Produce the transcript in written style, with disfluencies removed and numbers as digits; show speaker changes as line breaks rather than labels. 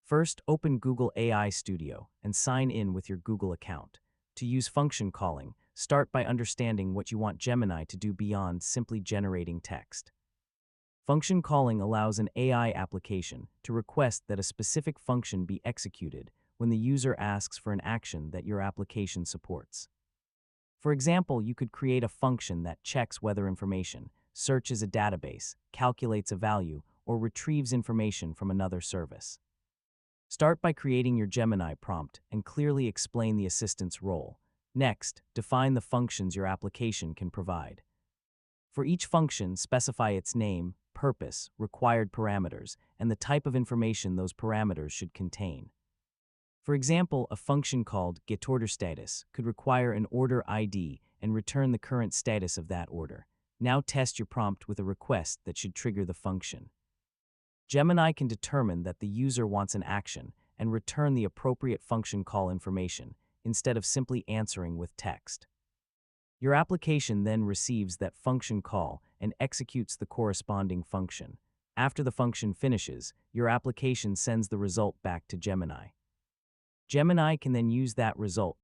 First, open Google AI Studio and sign in with your Google account. To use function calling, start by understanding what you want Gemini to do beyond simply generating text. Function calling allows an AI application to request that a specific function be executed when the user asks for an action that your application supports. For example, you could create a function that checks weather information, searches a database, calculates a value, or retrieves information from another service. Start by creating your Gemini prompt and clearly explain the assistant's role. Next, define the functions your application can provide. For each function, specify its name, purpose, required parameters, and the type of information those parameters should contain. For example, a function called getOrderStatus could require an order ID and return the current status of that order. Now test your prompt with a request that should trigger the function. Gemini can determine that the user wants an action and return the appropriate function call information instead of simply answering with text. Your application then receives that function call and executes the corresponding function. After the function finishes, your application sends the result back to Gemini. Gemini can then use that result